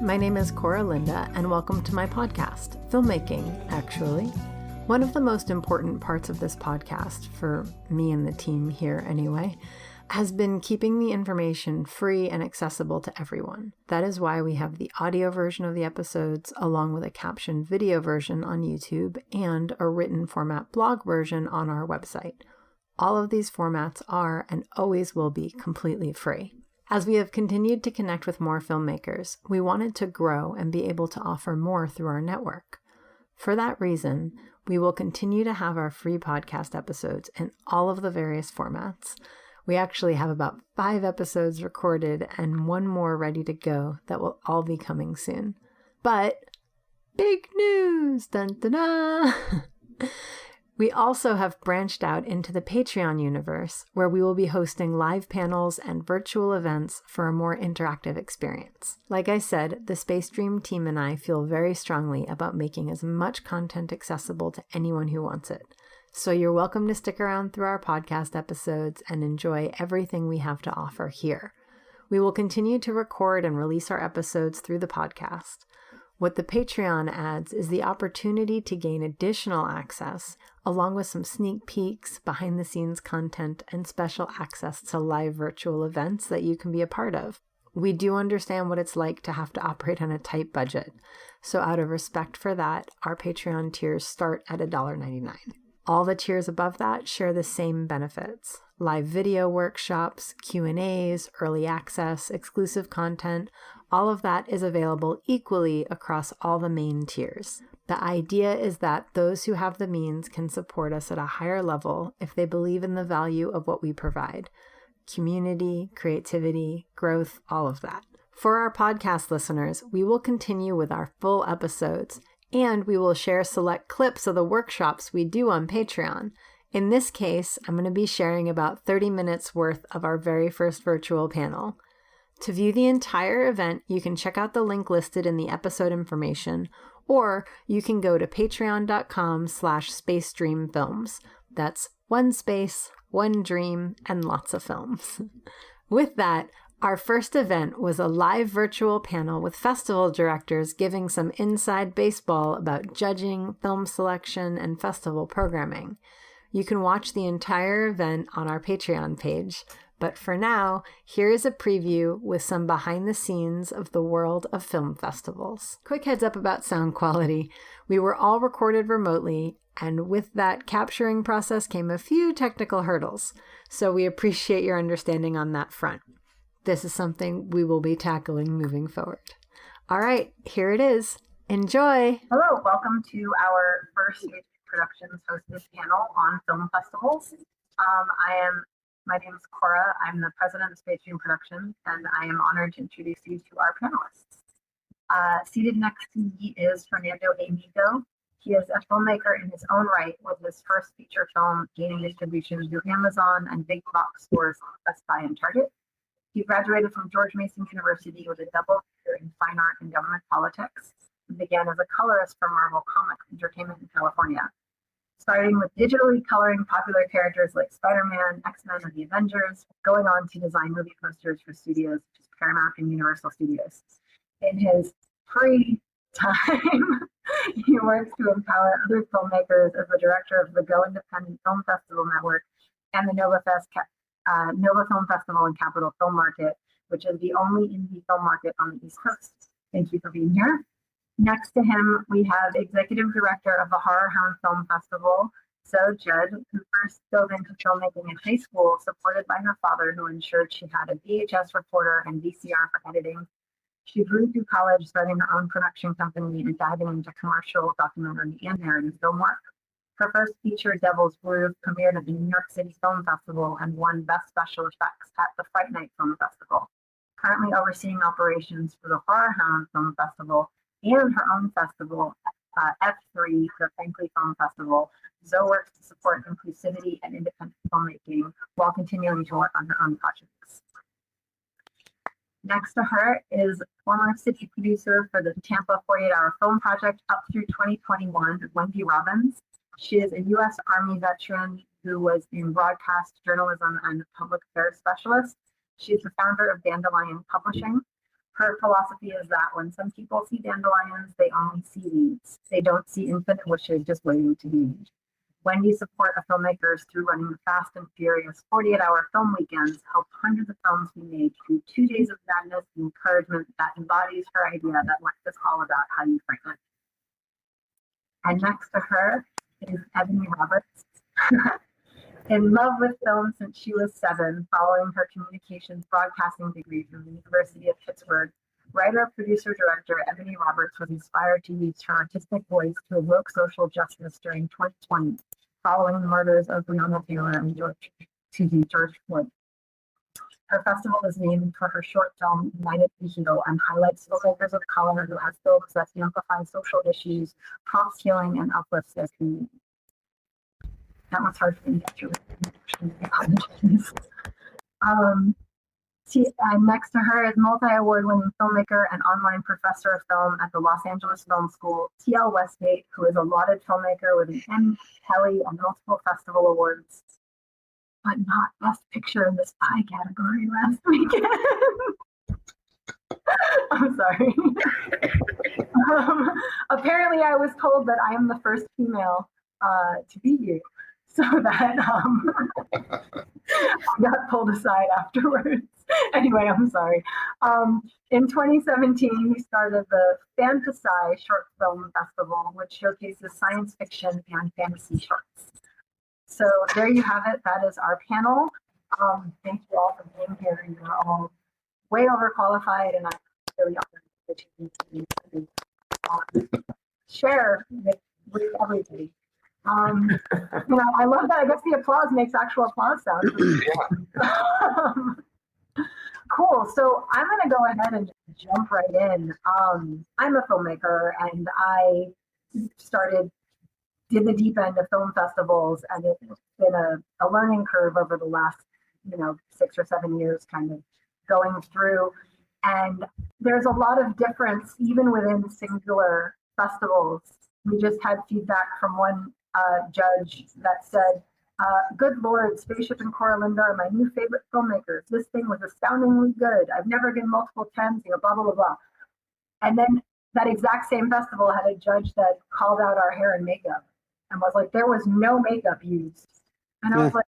my name is Cora Linda, and welcome to my podcast, Filmmaking, actually. One of the most important parts of this podcast, for me and the team here anyway, has been keeping the information free and accessible to everyone. That is why we have the audio version of the episodes, along with a captioned video version on YouTube and a written format blog version on our website. All of these formats are and always will be completely free. As we have continued to connect with more filmmakers, we wanted to grow and be able to offer more through our network. For that reason, we will continue to have our free podcast episodes in all of the various formats. We actually have about 5 episodes recorded and 1 more ready to go that will all be coming soon. But big news! Dun, dun, dun. We also have branched out into the Patreon universe, where we will be hosting live panels and virtual events for a more interactive experience. Like I said, the Space Dream team and I feel very strongly about making as much content accessible to anyone who wants it. So you're welcome to stick around through our podcast episodes and enjoy everything we have to offer here. We will continue to record and release our episodes through the podcast. What the Patreon adds is the opportunity to gain additional access, along with some sneak peeks, behind-the-scenes content, and special access to live virtual events that you can be a part of. We do understand what it's like to have to operate on a tight budget, so out of respect for that, our Patreon tiers start at $1.99. All the tiers above that share the same benefits: live video workshops, Q&As, early access, exclusive content. All of that is available equally across all the main tiers. The idea is that those who have the means can support us at a higher level if they believe in the value of what we provide. Community, creativity, growth, all of that. For our podcast listeners, we will continue with our full episodes, and we will share select clips of the workshops we do on Patreon. In this case, I'm going to be sharing about 30 minutes worth of our very first virtual panel. To view the entire event, you can check out the link listed in the episode information, or you can go to patreon.com/spacedreamfilms. That's 1 space, 1 dream, and lots of films. With that, our first event was a live virtual panel with festival directors giving some inside baseball about judging, film selection, and festival programming. You can watch the entire event on our Patreon page. But for now, here is a preview with some behind the scenes of the world of film festivals. Quick heads up about sound quality. We were all recorded remotely, and with that capturing process came a few technical hurdles. So we appreciate your understanding on that front. This is something we will be tackling moving forward. All right, here it is. Enjoy! Hello, welcome to our first Space Productions hosted panel on film festivals. My name is Cora. I'm the president of Space Dream Productions, and I am honored to introduce you to our panelists. Seated next to me is Fernando Amigo. He is a filmmaker in his own right, with his first feature film gaining distribution through Amazon and big box stores like Best Buy and Target. He graduated from George Mason University with a double major in fine art and government politics, and began as a colorist for Marvel Comics Entertainment in California, starting with digitally coloring popular characters like Spider-Man, X-Men, and the Avengers, going on to design movie posters for studios such as Paramount and Universal Studios. In his free time, he works to empower other filmmakers as the director of the Go Independent Film Festival Network and the Nova Film Festival and Capital Film Market, which is the only indie film market on the East Coast. Thank you for being here. Next to him, we have executive director of the Horror Hound Film Festival, Zoe Judd, who first dove into filmmaking in high school, supported by her father, who ensured she had a VHS recorder and VCR for editing. She grew through college, starting her own production company and diving into commercial, documentary, and narrative film work. Her first feature, Devil's Groove, premiered at the New York City Film Festival and won Best Special Effects at the Fright Night Film Festival. Currently overseeing operations for the Horror Hound Film Festival and her own festival, F3, the Frankly Film Festival, Zoe works to support inclusivity and independent filmmaking while continuing to work on her own projects. Next to her is former city producer for the Tampa 48-Hour Film Project up through 2021, Wendy Robbins. She is a U.S. Army veteran who was in broadcast journalism and public affairs specialist. She is the founder of Dandelion Publishing. Her philosophy is that when some people see dandelions, they only see weeds. They don't see infinite wishes just waiting to be made. When you support a filmmakers through running fast and furious 48-hour film weekends, help hundreds of films be made through 2 days of madness and encouragement that embodies her idea that life is all about how you frame it. And next to her is Ebony Roberts. In love with film since she was 7, following her communications broadcasting degree from the University of Pittsburgh, writer, producer, director Ebony Roberts was inspired to use her artistic voice to evoke social justice during 2020, following the murders of Breonna Taylor and George Floyd. Her festival is named for her short film, United We Heal, and highlights filmmakers of color who have films that amplify social issues, prompts healing, and uplifts their community. That was hard for me to apologize. Next to her is multi-award-winning filmmaker and online professor of film at the Los Angeles Film School, T.L. Westgate, who is a lauded filmmaker with an Emmy, Kelly, and multiple festival awards, but not Best Picture in the Spy category last weekend. I'm sorry. Apparently, I was told that I am the first female to beat you, so that I got pulled aside afterwards. Anyway, I'm sorry. In 2017, he started the Fantasy Short Film Festival, which showcases science fiction and fantasy shorts. So there you have it. That is our panel. Thank you all for being here. You are all way overqualified, and I'm really honored to share with everybody. I love that. I guess the applause makes actual applause sounds. Cool. So I'm going to go ahead and just jump right in. I'm a filmmaker, and I did the deep end of film festivals, and it's been a learning curve over the last, 6 or 7 years, kind of going through. And there's a lot of difference, even within singular festivals. We just had feedback from one judge that said, good Lord, Spaceship and Coralinda are my new favorite filmmakers. This thing was astoundingly good. I've never given multiple 10s, blah, blah, blah, blah. And then that exact same festival had a judge that called out our hair and makeup and was like, there was no makeup used. And I was like,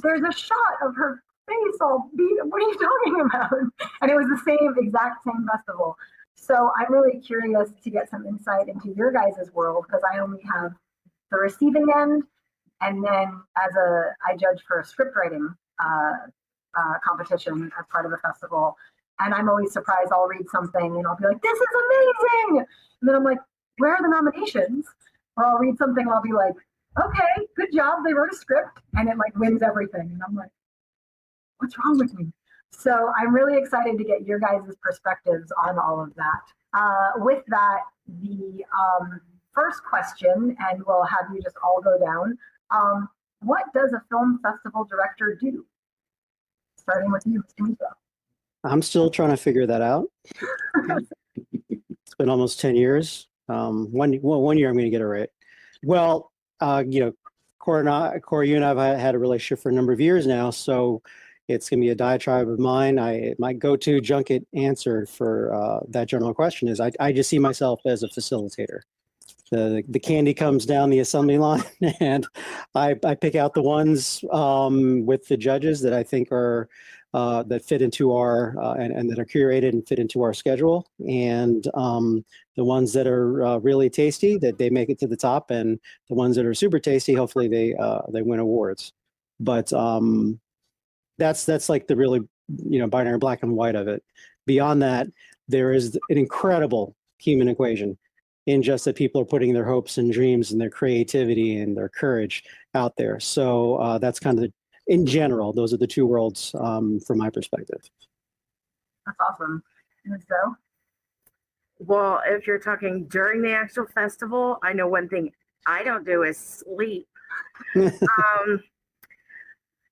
there's a shot of her face all beat. What are you talking about? And it was the exact same festival. So I'm really curious to get some insight into your guys' world, because I only have the receiving end. And then I judge for a script writing competition as part of the festival. And I'm always surprised. I'll read something and I'll be like, this is amazing. And then I'm like, where are the nominations? Or I'll read something and I'll be like, okay, good job. They wrote a script, and it wins everything. And I'm like, what's wrong with me? So I'm really excited to get your guys' perspectives on all of that. With that, the first question, and we'll have you just all go down. What does a film festival director do? Starting with you, Mr. Nico. I'm still trying to figure that out. It's been almost 10 years. One year I'm going to get it right. Well, Cora, you and I have had a relationship for a number of years now, so it's going to be a diatribe of mine. My go-to junket answer for that general question is I just see myself as a facilitator. The candy comes down the assembly line, and I pick out the ones with the judges that I think are that fit into our and that are curated and fit into our schedule, and the ones that are really tasty, that they make it to the top, and the ones that are super tasty, hopefully they win awards. But that's like the really binary black and white of it. Beyond that, there is an incredible human equation in just that people are putting their hopes and dreams and their creativity and their courage out there. So that's kind of in general, those are the two worlds from my perspective. That's awesome. And so? Well, if you're talking during the actual festival, I know one thing I don't do is sleep.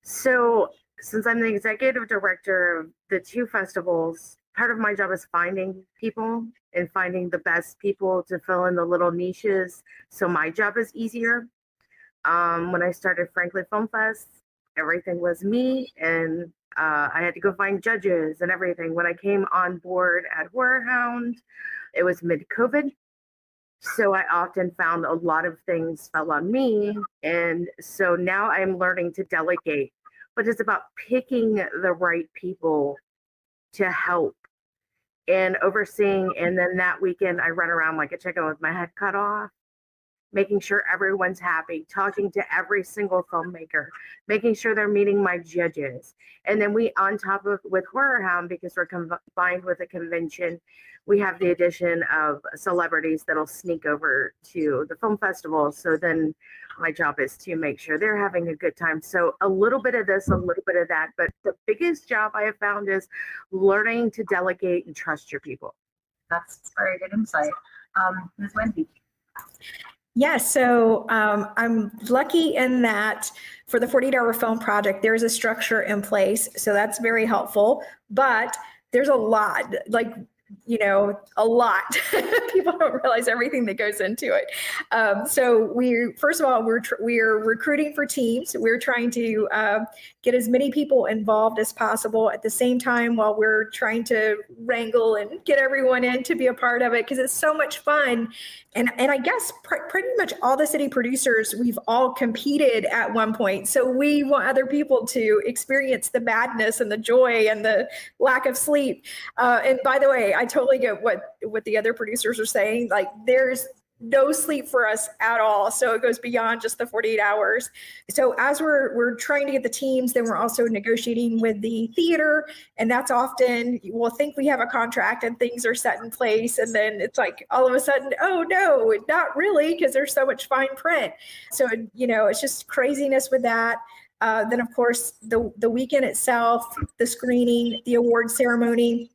So since I'm the executive director of the two festivals, part of my job is finding people and finding the best people to fill in the little niches. So my job is easier. When I started Frankly Film Fest, everything was me, and I had to go find judges and everything. When I came on board at Horror Hound, it was mid-COVID. So I often found a lot of things fell on me. And so now I'm learning to delegate, but it's about picking the right people to help and overseeing. And then that weekend, I run around like a chicken with my head cut off, making sure everyone's happy, talking to every single filmmaker, making sure they're meeting my judges. And then we, on top of with Horror Hound, because we're combined with a convention, we have the addition of celebrities that'll sneak over to the film festival. So then my job is to make sure they're having a good time. So a little bit of this, a little bit of that. But the biggest job I have found is learning to delegate and trust your people. That's very good insight. Ms. Wendy. Yeah, so I'm lucky in that for the 48-hour film project, there's a structure in place. So that's very helpful. But there's a lot, like, you know, a lot. People don't realize everything that goes into it. So first of all, we're recruiting for teams. We're trying to get as many people involved as possible at the same time while we're trying to wrangle and get everyone in to be a part of it, because it's so much fun. And I guess pretty much all the city producers, we've all competed at one point. So we want other people to experience the madness and the joy and the lack of sleep. And by the way, I totally get what the other producers are saying. Like, there's no sleep for us at all. So it goes beyond just the 48 hours. So as we're trying to get the teams, then we're also negotiating with the theater. And that's often, we'll think we have a contract and things are set in place. And then it's like, all of a sudden, oh no, not really, because there's so much fine print. So, you know, it's just craziness with that. Then of course, the weekend itself, the screening, the award ceremony,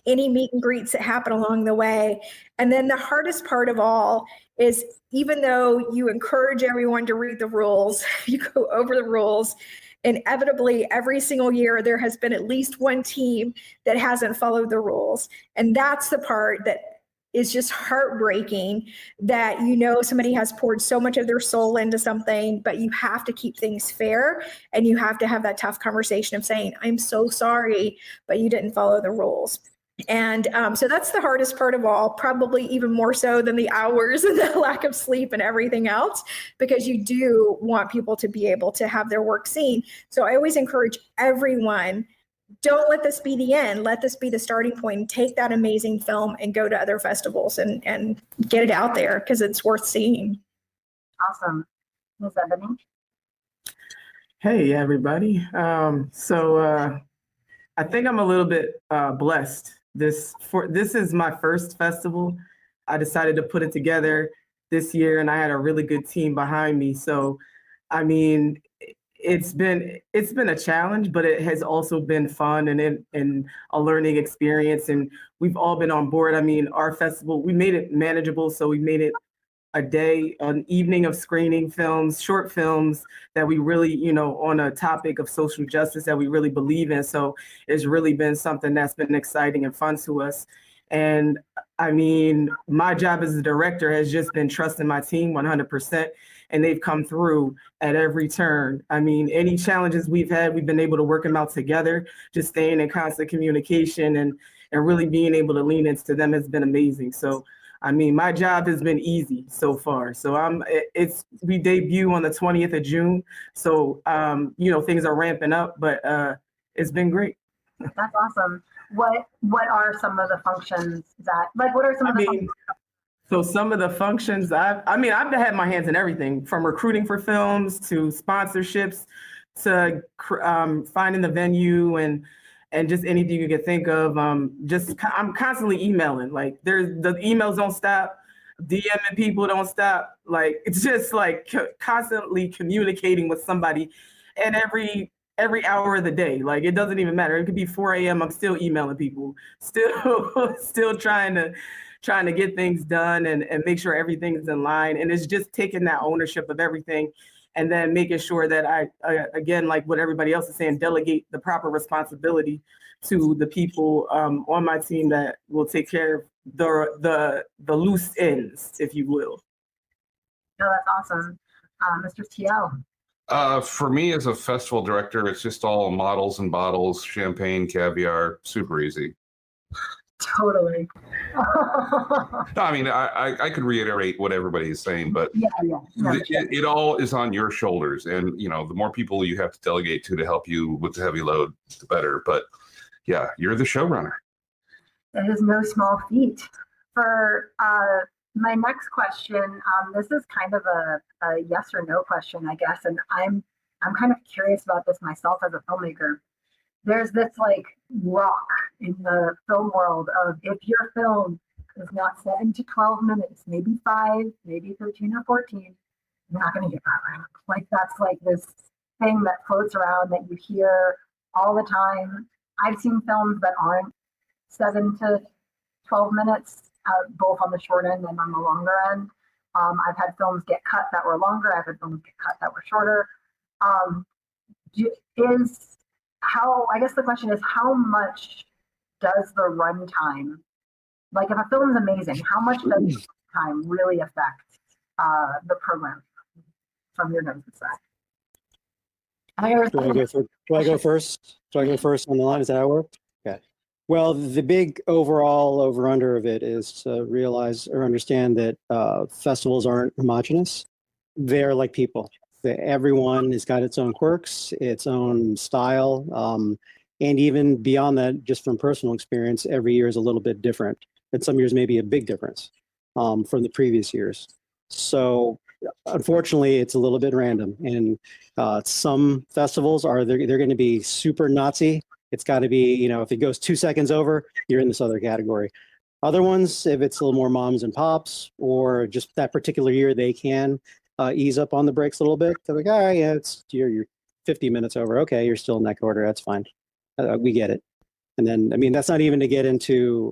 any meet and greets that happen along the way. And then the hardest part of all is, even though you encourage everyone to read the rules, you go over the rules, inevitably every single year there has been at least one team that hasn't followed the rules. And that's the part that is just heartbreaking, that, you know, somebody has poured so much of their soul into something, but you have to keep things fair, and you have to have that tough conversation of saying, I'm so sorry, but you didn't follow the rules. And so that's the hardest part of all, probably even more so than the hours and the lack of sleep and everything else, because you do want people to be able to have their work seen. So I always encourage everyone, don't let this be the end. Let this be the starting point, and take that amazing film and go to other festivals and get it out there, because it's worth seeing. Awesome. Ms. Ebony. Hey, everybody. So I think I'm a little bit blessed. This is my first festival. I decided to put it together this year, and I had a really good team behind me. So, I mean, it's been a challenge, but it has also been fun and a learning experience. And we've all been on board. I mean, our festival, we made it manageable. So we made it an evening of screening films, short films that we really, you know, on a topic of social justice that we really believe in. So it's really been something that's been exciting and fun to us. And I mean, my job as a director has just been trusting my team 100%, and they've come through at every turn. I mean, any challenges we've had, we've been able to work them out together, just staying in constant communication and really being able to lean into them has been amazing. So I mean, my job has been easy so far. So we debut on the 20th of June. So, you know, things are ramping up, but it's been great. That's awesome. What are some of the functions that, like, what are some of the functions? So some of the functions, I've had my hands in everything, from recruiting for films to sponsorships to finding the venue and just anything you can think of. I'm constantly emailing. Like, the emails don't stop, DMing people don't stop. Like, it's just like constantly communicating with somebody at every hour of the day. Like, it doesn't even matter. It could be 4 a.m. I'm still emailing people, still trying to get things done and make sure everything's in line. And it's just taking that ownership of everything. And then making sure that I again, like what everybody else is saying, delegate the proper responsibility to the people on my team that will take care of the loose ends, if you will. No, that's awesome. Mr. TL. For me as a festival director, it's just all models and bottles, champagne, caviar, super easy. Totally. No, I mean, I could reiterate what everybody is saying, but Yeah. it all is on your shoulders. And, the more people you have to delegate to help you with the heavy load, the better. But yeah, you're the showrunner. It is no small feat. For my next question, this is kind of a yes or no question, I guess, and I'm kind of curious about this myself as a filmmaker. There's this like rock in the film world of if your film is not 7 to 12 minutes, maybe 5, maybe 13 or 14, you're not going to get that right. Like that's like this thing that floats around that you hear all the time. I've seen films that aren't 7 to 12 minutes, both on the short end and on the longer end. I've had films get cut that were longer. I've had films get cut that were shorter. I guess the question is, how much does the runtime, like if a film is amazing, how much does the time really affect the program from your guys' side? Do I go first? Do I go first on the line? Is that how it works? Okay. Well, the big overall over-under of it is to realize or understand that festivals aren't homogenous. They're like people. Everyone has got its own quirks, its own style. And even beyond that, just from personal experience, every year is a little bit different. And some years may be a big difference from the previous years. So unfortunately, it's a little bit random. And some festivals they're going to be super Nazi. It's got to be, if it goes 2 seconds over, you're in this other category. Other ones, if it's a little more moms and pops, or just that particular year, they can ease up on the brakes a little bit. They're like, all right, yeah, you're 50 minutes over. Okay, you're still in that quarter. That's fine. We get it. And then, I mean, that's not even to get into,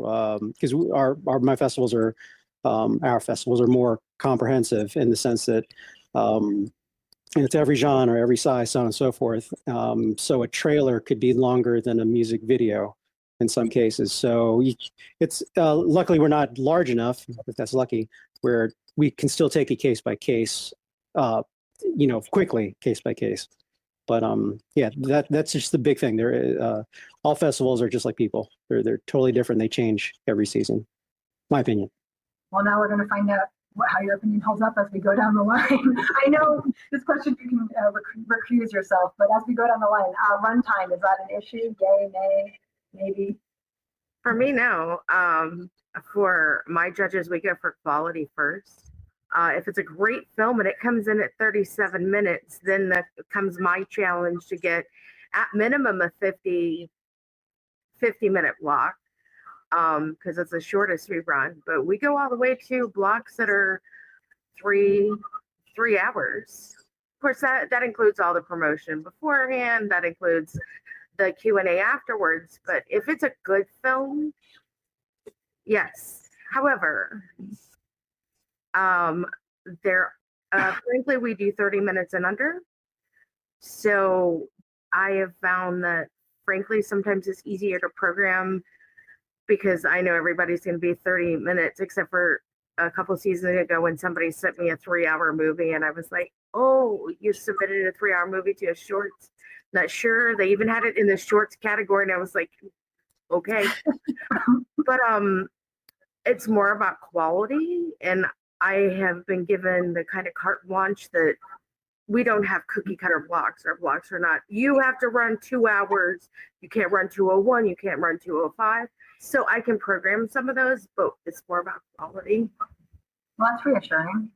because my festivals are, our festivals are more comprehensive in the sense that it's every genre, every size, so on and so forth. So a trailer could be longer than a music video in some cases. So it's luckily we're not large enough, if that's lucky, where we can still take it case by case, quickly, case by case. But yeah, that's just the big thing. All festivals are just like people. They're totally different. They change every season. My opinion. Well, now we're going to find out how your opinion holds up as we go down the line. I know this question you can recuse yourself, but as we go down the line, runtime, is that an issue? Yay, nay, maybe? For me, no. For my judges, we go for quality first. If it's a great film and it comes in at 37 minutes, then that comes my challenge to get at minimum a 50-minute block, because it's the shortest we run. But we go all the way to blocks that are three hours. Of course, that includes all the promotion beforehand. That includes the Q&A afterwards. But if it's a good film, yes. However, frankly, we do 30 minutes and under. So I have found that, frankly, sometimes it's easier to program because I know everybody's going to be 30 minutes, except for a couple seasons ago when somebody sent me a 3-hour movie and I was like, oh, you submitted a 3-hour movie to a shorts? Not sure. They even had it in the shorts category. And I was like, okay. But it's more about quality. And I have been given the kind of carte blanche that we don't have cookie cutter blocks. Our blocks are not, you have to run 2 hours. You can't run 2:01. You can't run 2:05. So I can program some of those, but it's more about quality. Well, that's reassuring.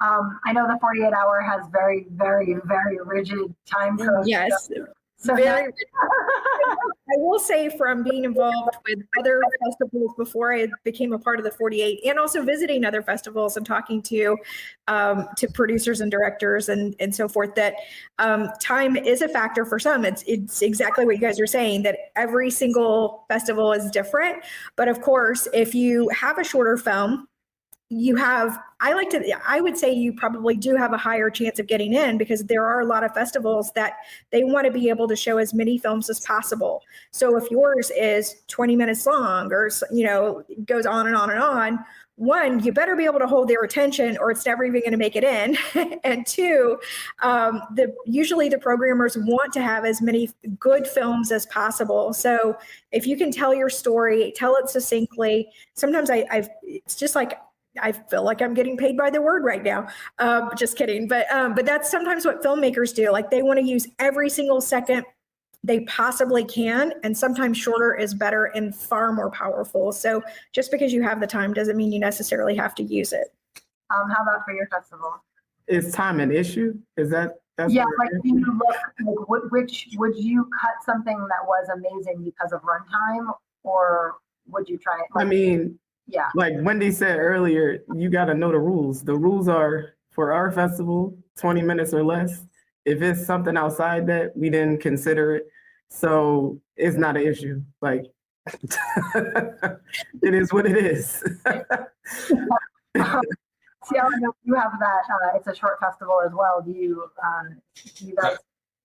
I know the 48-hour has very, very, very rigid time codes. Yes. So Very. I will say, from being involved with other festivals before I became a part of the 48, and also visiting other festivals and talking to producers and directors and so forth, that time is a factor for some. It's exactly what you guys are saying, that every single festival is different. But of course, if you have a shorter film, I would say you probably do have a higher chance of getting in, because there are a lot of festivals that they want to be able to show as many films as possible. So if yours is 20 minutes long, or, goes on and on and on, one, you better be able to hold their attention or it's never even going to make it in. And two, usually the programmers want to have as many good films as possible. So if you can tell your story, tell it succinctly. Sometimes it's just like, I feel like I'm getting paid by the word right now. Just kidding. But that's sometimes what filmmakers do. Like they want to use every single second they possibly can. And sometimes shorter is better and far more powerful. So just because you have the time doesn't mean you necessarily have to use it. How about for your festival? Is time an issue? Is that's Yeah, like do you look, like, which would you cut something that was amazing because of runtime, or would you try it? I mean, yeah, like Wendy said earlier, you got to know the rules. The rules are for our festival, 20 minutes or less. If it's something outside that, we didn't consider it. So it's not an issue. Like, it is what it is. See, I know you have that. It's a short festival as well. Do you guys?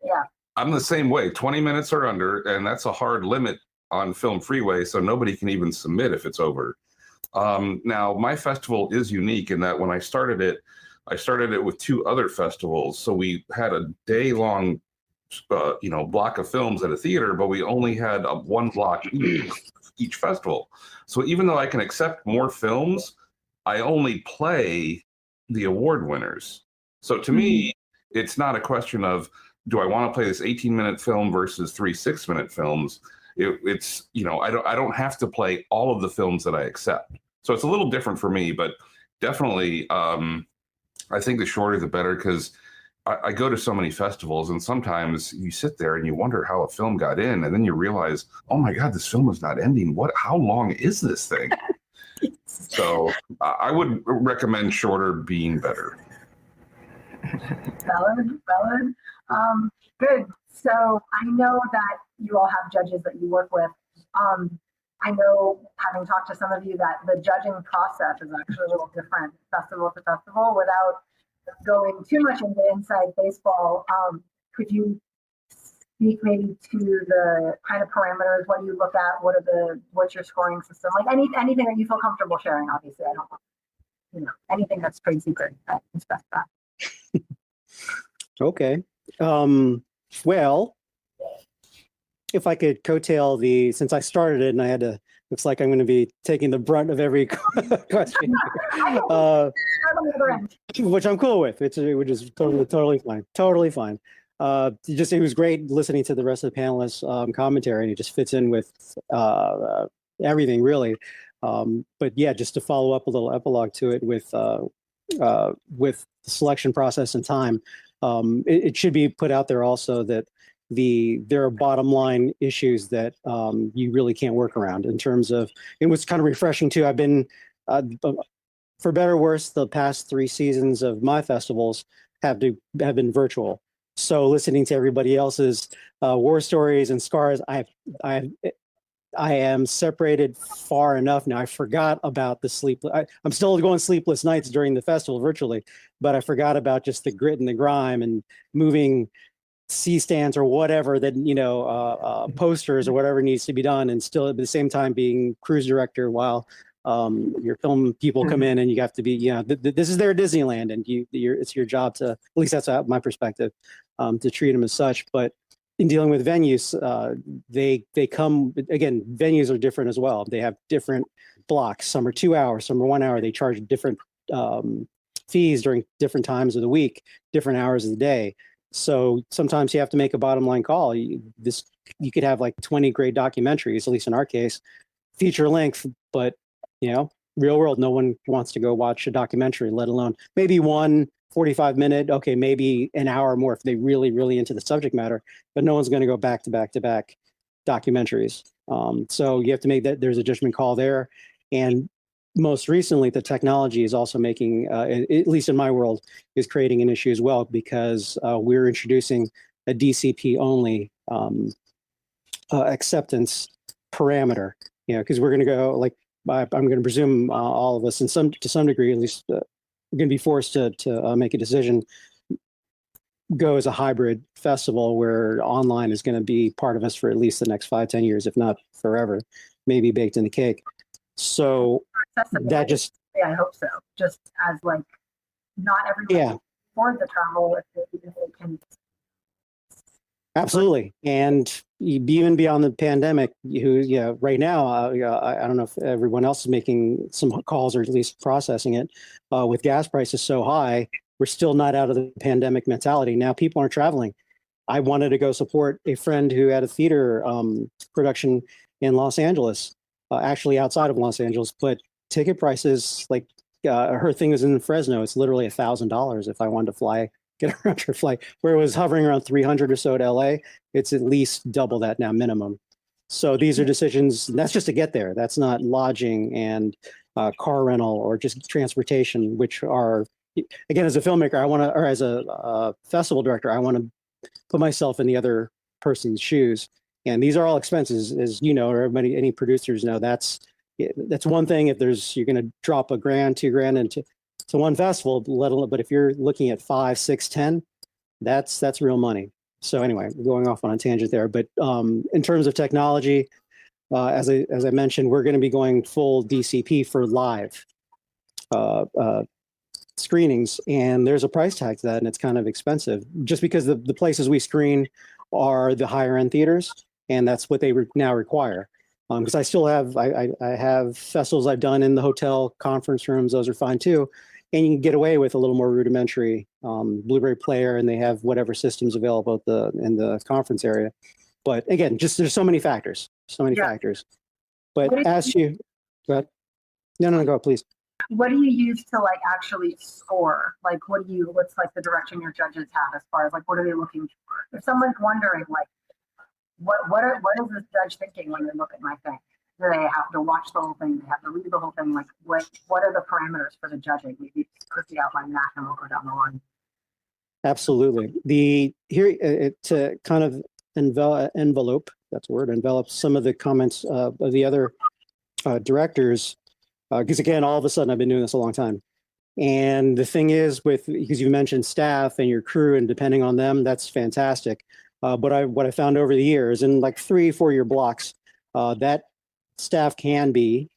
Yeah. I'm the same way, 20 minutes or under, and that's a hard limit on Film Freeway, so nobody can even submit if it's over. Now, my festival is unique in that when I started it with two other festivals. So we had a day-long, block of films at a theater, but we only had one block each festival. So even though I can accept more films, I only play the award winners. So to me, it's not a question of, do I want to play this 18-minute film versus 3 6-minute films? It's, I don't have to play all of the films that I accept. So it's a little different for me, but definitely, I think the shorter the better, because I go to so many festivals and sometimes you sit there and you wonder how a film got in, and then you realize, oh my God, this film is not ending. How long is this thing? So I would recommend shorter being better. Valid. Good. So I know that you all have judges that you work with. I know, having talked to some of you, that the judging process is actually a little different festival to festival. Without going too much into inside baseball, could you speak maybe to the kind of parameters? What do you look at? What's your scoring system? Like anything that you feel comfortable sharing. Obviously, I don't, anything that's trade secret. I respect that. Okay. Well, if I could coattail since I started it and I had to, looks like I'm going to be taking the brunt of every question, which I'm cool with, which is totally fine. Totally fine. It was great listening to the rest of the panelists' commentary, and it just fits in with everything really. But yeah, just to follow up a little epilogue to it with the selection process and time, it should be put out there also that there are bottom line issues that you really can't work around in terms of, it was kind of refreshing too. I've been, for better or worse, the past 3 seasons of my festivals have been virtual. So listening to everybody else's war stories and scars, I am separated far enough now. I forgot about the sleep. I'm still going sleepless nights during the festival virtually, but I forgot about just the grit and the grime and moving C-stands or whatever that, posters or whatever needs to be done, and still at the same time being cruise director while your film people come in, and you have to be, this is their Disneyland, and it's your job to, at least that's my perspective, to treat them as such. But in dealing with venues, they come, again, venues are different as well. They have different blocks. Some are 2 hours, some are 1 hour. They charge different fees during different times of the week, different hours of the day. So sometimes you have to make a bottom line call. You could have like 20 great documentaries, at least in our case, feature length, but real world, no one wants to go watch a documentary, let alone maybe one 45-minute, okay, maybe an hour more if they really, really into the subject matter, but no one's going to go back to back to back documentaries. So you have to make that, there's a judgment call there. And most recently, the technology is also making, at least in my world, is creating an issue as well, because we're introducing a DCP only acceptance parameter, because we're going to go, like, I'm going to presume all of us to some degree, at least, we're going to be forced to make a decision, go as a hybrid festival where online is going to be part of us for at least the next 5-10 years, if not forever, maybe baked in the cake. So that just Yeah, I hope so. Just as like, not everyone Yeah. can afford the travel if they can. Absolutely. And even beyond the pandemic, right now, I don't know if everyone else is making some calls or at least processing it. With gas prices so high, we're still not out of the pandemic mentality. Now people aren't traveling. I wanted to go support a friend who had a theater production in Los Angeles, actually outside of Los Angeles, but ticket prices, like her thing was in Fresno. It's literally $1,000 if I wanted to fly, get a round trip flight, where it was hovering around 300 or so at LA. It's at least double that now minimum. So these are decisions, that's just to get there. That's not lodging and car rental or just transportation, which are, again, as a filmmaker, or as a festival director, I want to put myself in the other person's shoes. And these are all expenses, as you know, or everybody, any producers know. That's one thing. If you're going to drop $1,000, $2,000 into one festival, but if you're looking at 5, 6, 10, that's real money. So anyway, going off on a tangent there. But in terms of technology, as I mentioned, we're going to be going full DCP for live screenings, and there's a price tag to that, and it's kind of expensive just because the places we screen are the higher end theaters, and that's what they now require. Because I still have I have festivals I've done in the hotel conference rooms; those are fine too, and you can get away with a little more rudimentary Blu-ray player, and they have whatever systems available in the conference area. But again, just there's so many factors, factors. But go ahead. No, go ahead, please. What do you use to like actually score? Like, what's like the direction your judges have as far as like, what are they looking for? If someone's wondering, like, what is this judge thinking when they look at my thing? Do they have to watch the whole thing? Do they have to read the whole thing? Like, what are the parameters for the judging? Maybe quickly outline that, and we'll go down the line. Absolutely. To kind of envelope some of the comments of the other directors. Because again, all of a sudden, I've been doing this a long time. And the thing is, because you mentioned staff and your crew, and depending on them, that's fantastic. But what I found over the years, in like 3-4 year blocks, that staff can be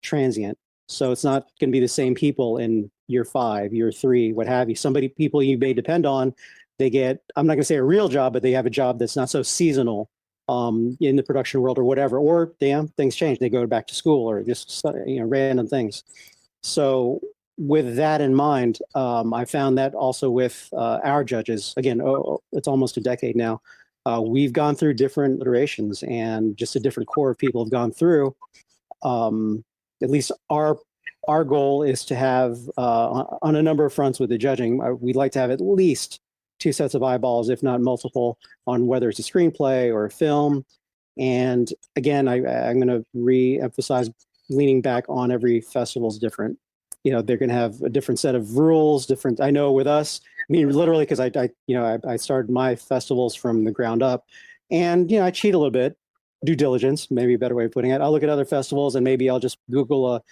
transient. So it's not going to be the same people in year 5, year 3, what have you. People you may depend on, they get, I'm not going to say a real job, but they have a job that's not so seasonal in the production world or whatever, or things change. They go back to school or just random things. So with that in mind, I found that also with our judges, again, it's almost a decade now. We've gone through different iterations, and just a different core of people have gone through. At least our goal is to have, on a number of fronts with the judging, we'd like to have at least 2 sets of eyeballs, if not multiple, on whether it's a screenplay or a film. And again, I'm going to re-emphasize leaning back on every festival's different. They're going to have a different set of rules, I know with us, I mean, literally, because I started my festivals from the ground up, and, I cheat a little bit, due diligence, maybe a better way of putting it. I'll look at other festivals, and maybe I'll just Google,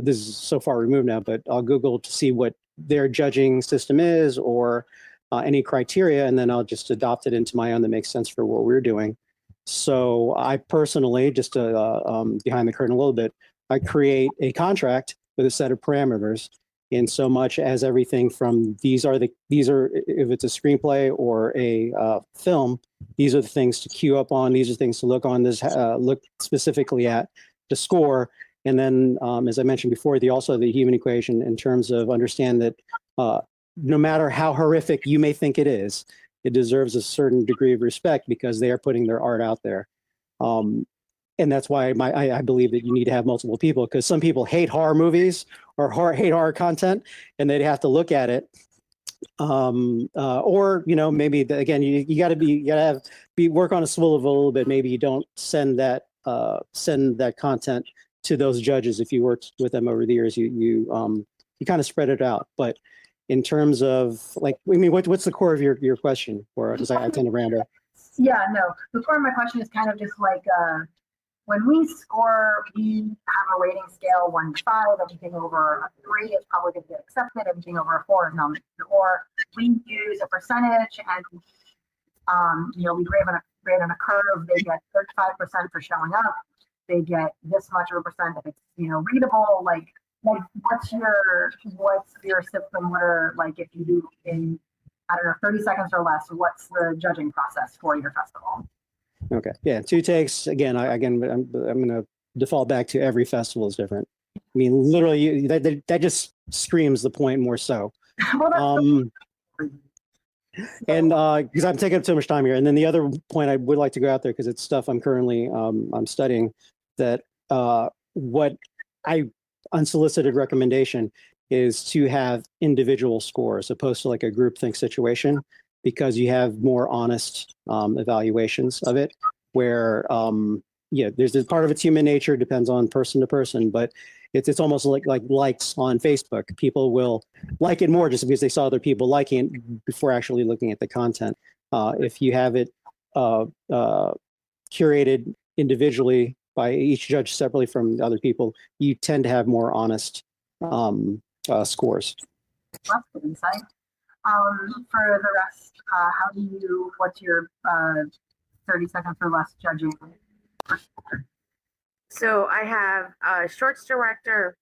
this is so far removed now, but I'll Google to see what their judging system is, or any criteria, and then I'll just adopt it into my own that makes sense for what we're doing. So I personally, just behind the curtain a little bit, I create a contract with a set of parameters, in so much as everything from these are if it's a screenplay or a film, these are the things to queue up on, these are things to look on, look specifically at to score. And then, as I mentioned before, also the human equation, in terms of understand that no matter how horrific you may think it is, it deserves a certain degree of respect because they are putting their art out there. And that's why I believe that you need to have multiple people, because some people hate horror movies or hate horror content, and they'd have to look at it. Or maybe again, you got to work on a swivel a little bit. Maybe you don't send that content to those judges. If you worked with them over the years, you kind of spread it out. But in terms of what's the core of your question? Or because I tend to ramble. Yeah, no. The core of my question is kind of just like when we score, we have a rating scale 1 to 5. Everything over a 3 is probably going to get accepted. Everything over a 4 is nominated. Or we use a percentage, and we grade on a curve. They get 35% for showing up. They get this much of a percent if it's readable. Like, like, what's your system? What are, like, if you do in, I don't know, 30 seconds or less, what's the judging process for your festival? Okay. Yeah. 2 takes. Again, I'm going to default back to every festival is different. I mean, literally, that just screams the point more so. Well, that's And because I'm taking up so much time here. And then the other point I would like to go out there, because it's stuff I'm currently I'm studying, that what I unsolicited recommendation is to have individual scores opposed to like a groupthink situation, because you have more honest evaluations of it, where there's this part of it's human nature, depends on person to person, but it's almost like likes on Facebook. People will like it more just because they saw other people liking it before actually looking at the content. If you have it curated individually by each judge separately from other people, you tend to have more honest scores. That's good insight. For the rest, what's your 30 seconds or less judging? So I have a shorts director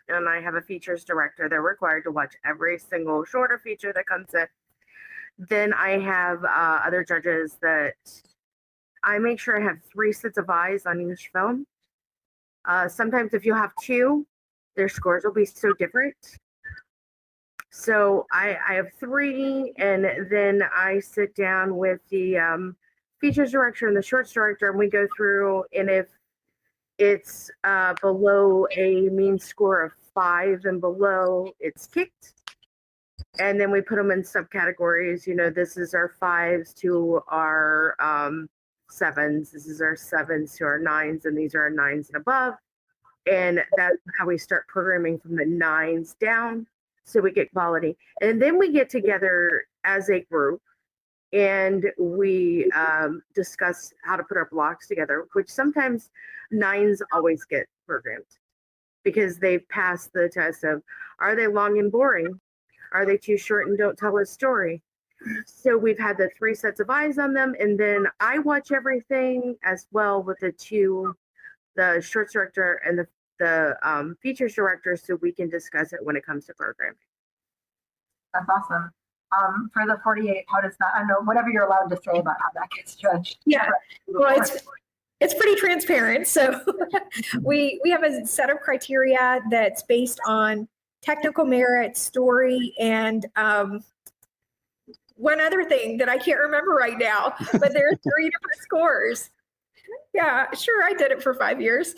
and I have a features director. They're required to watch every single short or feature that comes in. Then I have other judges that I make sure I have 3 sets of eyes on each film. Sometimes if you have 2, their scores will be so different. So I have 3, and then I sit down with the features director and the shorts director, and we go through, and if it's below a mean score of 5 and below, it's kicked. And then we put them in subcategories. This is our 5s to our 7s. This is our 7s to our 9s, and these are our 9s and above. And that's how we start programming from the 9s down, so we get quality. And then we get together as a group and we discuss how to put our blocks together, which sometimes 9s always get programmed because they pass the test of, are they long and boring? Are they too short and don't tell a story? So we've had the 3 sets of eyes on them, and then I watch everything as well with the shorts director and the features director, so we can discuss it when it comes to programming. That's awesome. For the 48, how does that, I don't know, whatever you're allowed to say about how that gets judged. Yeah, well, it's pretty transparent. So we have a set of criteria that's based on technical merit, story, and one other thing that I can't remember right now, but there are 3 different scores. Yeah, sure, I did it for 5 years.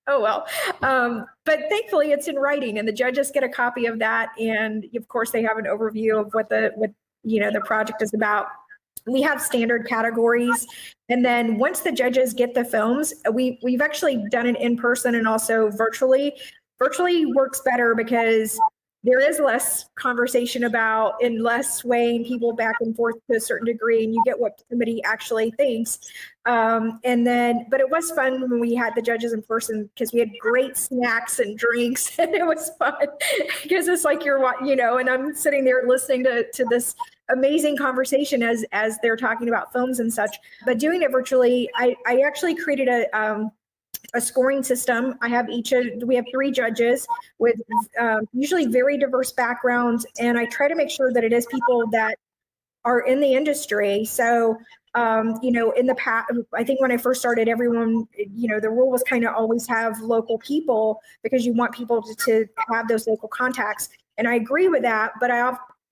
Oh well, but thankfully it's in writing, and the judges get a copy of that, and of course they have an overview of what the project is about. We have standard categories, and then once the judges get the films, we've actually done it in person and also virtually. Virtually works better because there is less conversation about and less swaying people back and forth to a certain degree, and you get what somebody actually thinks. But it was fun when we had the judges in person because we had great snacks and drinks, and it was fun because it's like and I'm sitting there listening to this amazing conversation as they're talking about films and such. But doing it virtually, I actually created a scoring system. We have 3 judges with usually very diverse backgrounds, and I try to make sure that it is people that are in the industry. So, in the past, I think when I first started, everyone, the rule was kind of always have local people because you want people to have those local contacts. And I agree with that, but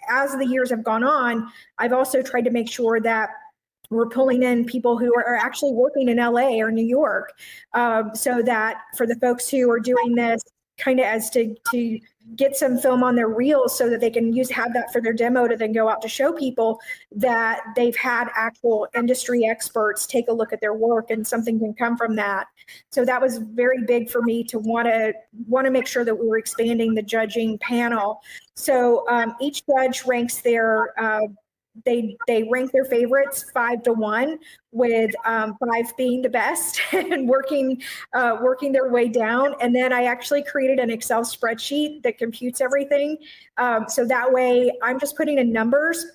as the years have gone on, I've also tried to make sure that we're pulling in people who are actually working in LA or New York, so that for the folks who are doing this kind of as to get some film on their reels so that they can have that for their demo to then go out to show people that they've had actual industry experts take a look at their work and something can come from that. So that was very big for me to want to make sure that we were expanding the judging panel. So each judge ranks their they rank their favorites 5 to 1, with 5 being the best and working their way down. And then I actually created an Excel spreadsheet that computes everything. So that way I'm just putting in numbers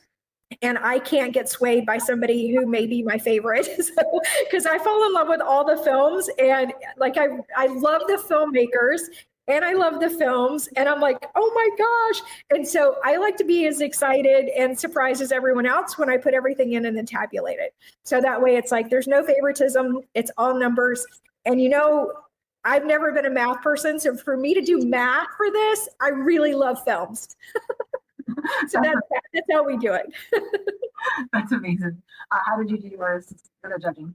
and I can't get swayed by somebody who may be my favorite. So, because I fall in love with all the films, and like I love the filmmakers and I love the films, and I'm like, oh my gosh. And so I like to be as excited and surprised as everyone else when I put everything in and then tabulate it. So that way it's like, there's no favoritism. It's all numbers. And I've never been a math person. So for me to do math for this, I really love films. So that's how we do it. That's amazing. How did you do yours for the judging?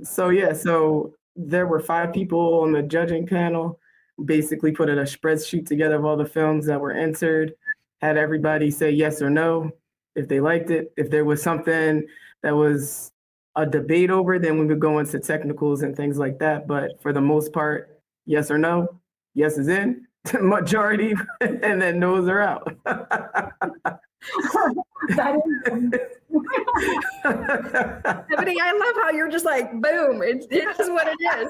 So there were 5 people on the judging panel. Basically put a spreadsheet together of all the films that were entered, had everybody say yes or no if they liked it. If there was something that was a debate over, then we would go into technicals and things like that. But for the most part, yes or no, yes is in, majority, and then no's are out. That is Ebony, I love how you're just like, boom, it is what it is.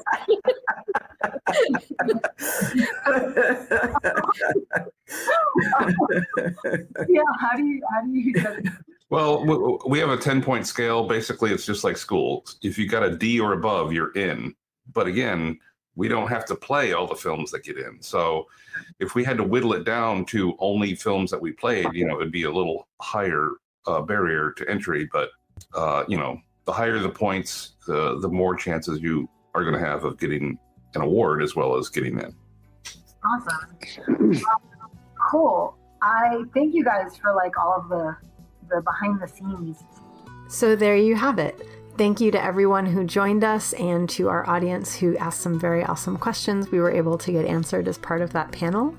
Yeah, how do you judge? Well, we have a 10-point scale. Basically, it's just like school. If you got a D or above, you're in. But again, we don't have to play all the films that get in. So if we had to whittle it down to only films that we played, it'd be a little higher barrier to entry. But, the higher the points, the more chances you are going to have of getting an award as well as getting in. Awesome. Cool. I thank you guys for all of the behind the scenes. So there you have it. Thank you to everyone who joined us and to our audience who asked some very awesome questions we were able to get answered as part of that panel.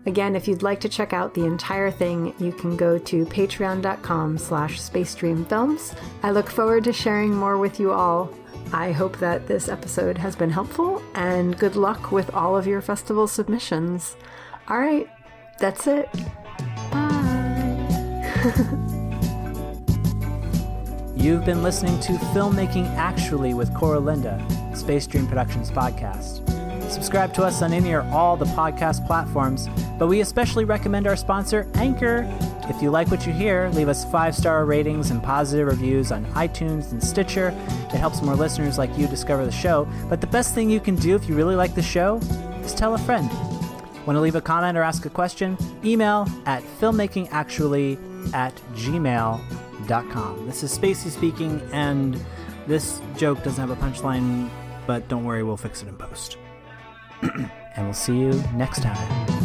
Again, if you'd like to check out the entire thing, you can go to patreon.com/spacedreamfilms. I look forward to sharing more with you all. I hope that this episode has been helpful, and good luck with all of your festival submissions. All right, that's it. Bye. You've been listening to Filmmaking Actually with Cora Linda, Space Dream Productions podcast. Subscribe to us on any or all the podcast platforms, but we especially recommend our sponsor, Anchor. If you like what you hear, leave us 5-star ratings and positive reviews on iTunes and Stitcher. It helps more listeners like you discover the show. But the best thing you can do if you really like the show is tell a friend. Want to leave a comment or ask a question? Email at filmmakingactually@gmail.com. This is Spacey speaking, and this joke doesn't have a punchline, but don't worry, we'll fix it in post. And we'll see you next time.